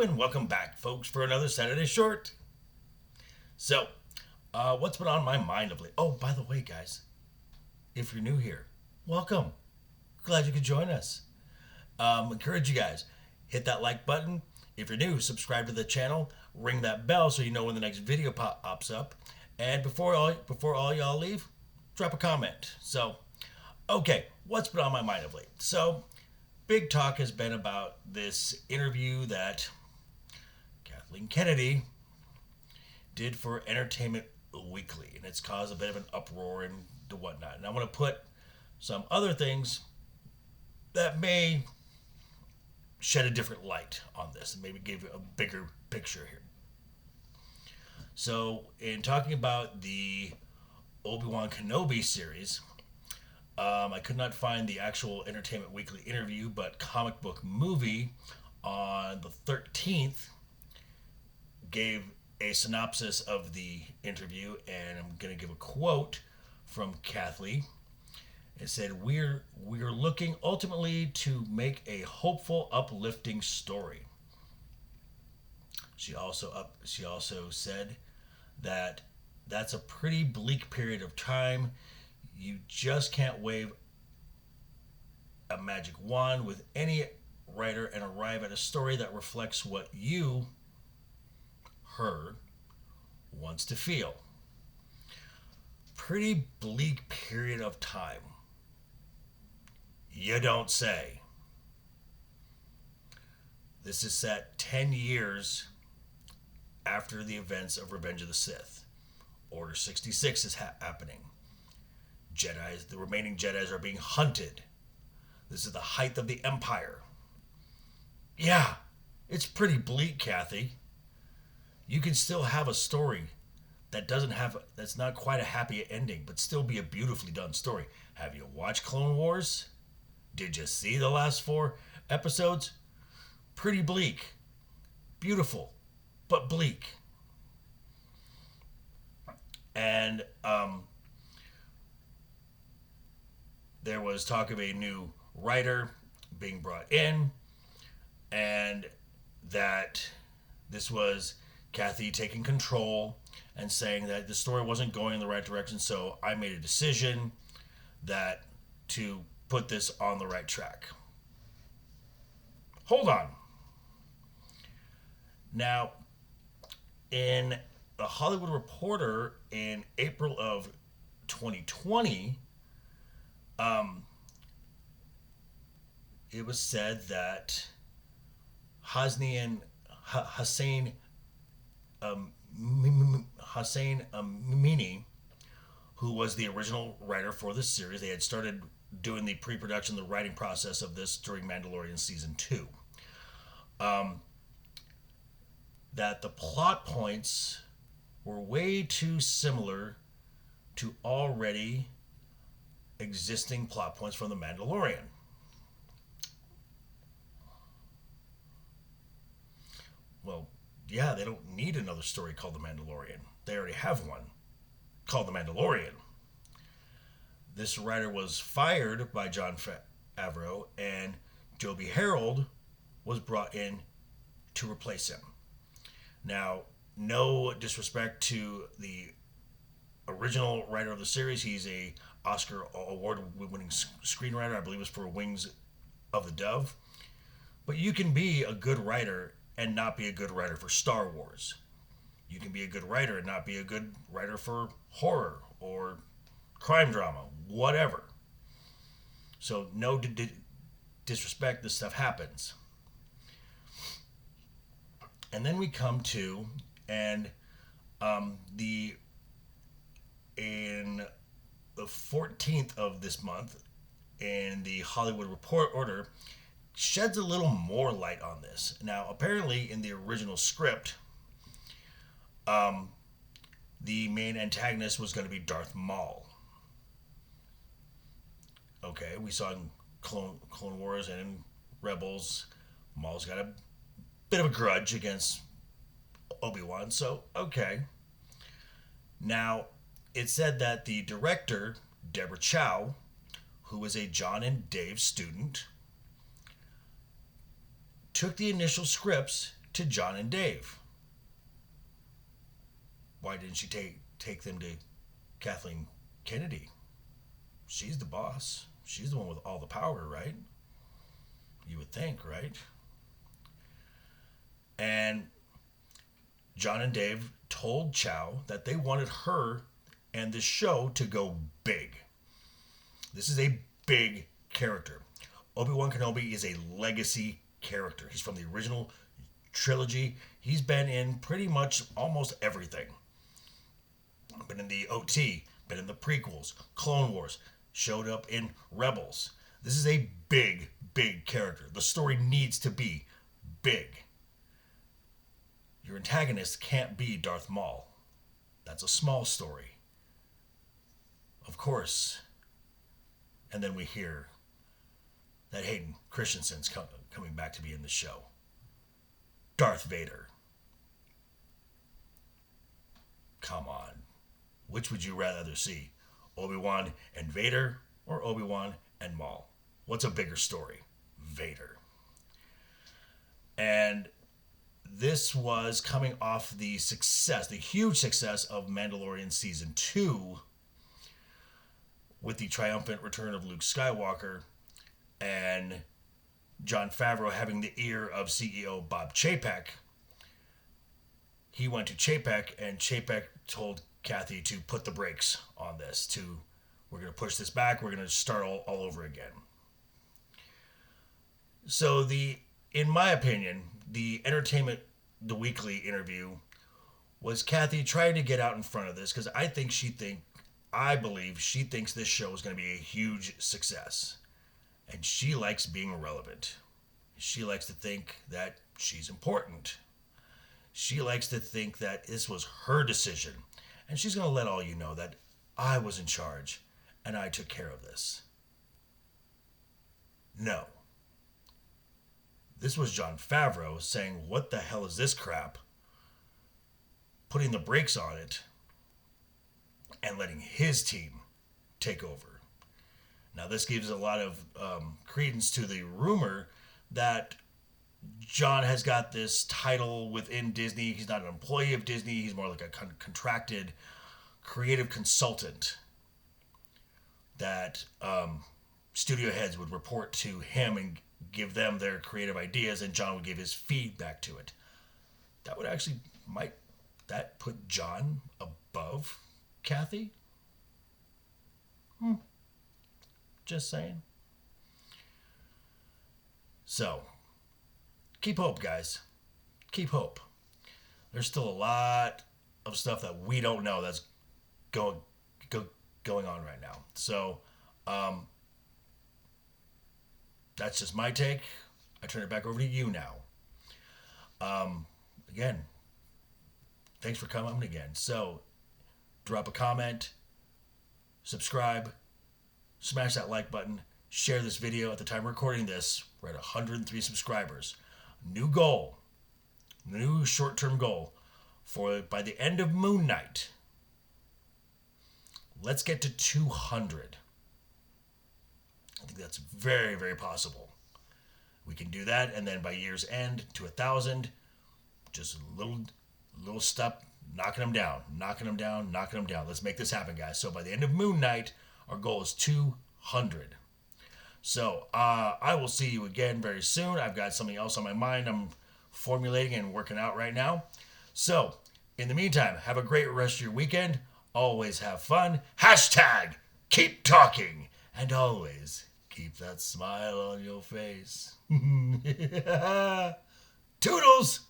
and welcome back, folks, for another Saturday Short. So, what's been on my mind of late? Oh, by the way, guys, if you're new here, welcome. Glad you could join us. Encourage you guys, hit that like button. If you're new, subscribe to the channel, ring that bell so you know when the next video pops up. And before all y'all leave, drop a comment. So, okay, what's been on my mind of late? So, big talk has been about this interview that Kathleen Kennedy did for Entertainment Weekly, and it's caused a bit of an uproar and whatnot. And I want to put some other things that may shed a different light on this and maybe give you a bigger picture here. So, in talking about the Obi-Wan Kenobi series, I could not find the actual Entertainment Weekly interview, but Comic Book Movie on the 13th gave a synopsis of the interview, and I'm going to give a quote from Kathleen. It said, "We're looking ultimately to make a hopeful, uplifting story." She also said that that's a pretty bleak period of time. You just can't wave a magic wand with any writer and arrive at a story that reflects what you, her, wants to feel. Pretty bleak period of time. You don't say. This is set 10 years after the events of Revenge of the Sith. Order 66 is happening. The remaining Jedis are being hunted. This is the height of the Empire. Yeah, it's pretty bleak, Kathy. You can still have a story that's not quite a happy ending, but still be a beautifully done story. Have you watched Clone Wars? Did you see the last 4 episodes? Pretty bleak. Beautiful, but bleak. And, there was talk of a new writer being brought in, and that this was Kathy taking control and saying that the story wasn't going in the right direction, so I made a decision that to put this on the right track. Hold on. Now, in the Hollywood Reporter in April of 2020, it was said that Hussein Amini, who was the original writer for this series, they had started doing the pre-production, the writing process of this during Mandalorian Season 2. That the plot points were way too similar to already existing plot points from The Mandalorian. Well, yeah, they don't need another story called The Mandalorian. They already have one called The Mandalorian. This writer was fired by Jon Favreau, and Joby Harold was brought in to replace him. Now, no disrespect to the original writer of the series. He's a Oscar award-winning screenwriter. I believe it was for Wings of the Dove. But you can be a good writer and not be a good writer for Star Wars. You can be a good writer and not be a good writer for horror or crime drama, whatever. So no disrespect, this stuff happens. And then we come to, and in the 14th of this month, in the Hollywood Reporter, sheds a little more light on this. Now, apparently, in the original script, the main antagonist was going to be Darth Maul. Okay, we saw in Clone Wars and in Rebels, Maul's got a bit of a grudge against Obi-Wan, so okay. Now, it said that the director, Deborah Chow, who was a John and Dave student, took the initial scripts to John and Dave. Why didn't she take them to Kathleen Kennedy? She's the boss. She's the one with all the power, right? You would think, right? And John and Dave told Chow that they wanted her and the show to go big. This is a big character. Obi-Wan Kenobi is a legacy character. He's from the original trilogy. He's been in pretty much almost everything. Been in the OT, been in the prequels, Clone Wars, showed up in Rebels. This is a big, big character. The story needs to be big. Your antagonist can't be Darth Maul. That's a small story. Of course. And then we hear that Hayden Christensen's coming back to be in the show. Darth Vader. Come on. Which would you rather see? Obi-Wan and Vader or Obi-Wan and Maul? What's a bigger story? Vader. And this was coming off the success, the huge success of Mandalorian Season 2 with the triumphant return of Luke Skywalker and Jon Favreau having the ear of CEO Bob Chapek. He went to Chapek and Chapek told Kathy to put the brakes on this. We're going to push this back. We're going to start all over again. So in my opinion, the Entertainment The Weekly interview was Kathy trying to get out in front of this because I believe she thinks this show is going to be a huge success. And she likes being relevant. She likes to think that she's important. She likes to think that this was her decision. And she's going to let all you know that I was in charge and I took care of this. No. This was Jon Favreau saying, what the hell is this crap? Putting the brakes on it and letting his team take over. Now, this gives a lot of credence to the rumor that John has got this title within Disney. He's not an employee of Disney. He's more like a contracted creative consultant that studio heads would report to him and give them their creative ideas, and John would give his feedback to it. That would actually, might that put John above Kathy? Just saying. So, keep hope, guys. Keep hope. There's still a lot of stuff that we don't know that's going on right now. So, that's just my take. I turn it back over to you now. Again, thanks for coming again. So, drop a comment, subscribe, smash that like button, share this video. At the time of recording this, we're at 103 subscribers. New goal, new short-term goal for by the end of Moon Knight. Let's get to 200. I think that's very, very possible. We can do that, and then by year's end to 1,000, just a little step, knocking them down. Let's make this happen, guys. So by the end of Moon Knight, our goal is 200. So I will see you again very soon. I've got something else on my mind I'm formulating and working out right now. So in the meantime, have a great rest of your weekend. Always have fun. Hashtag keep talking. And always keep that smile on your face. Toodles!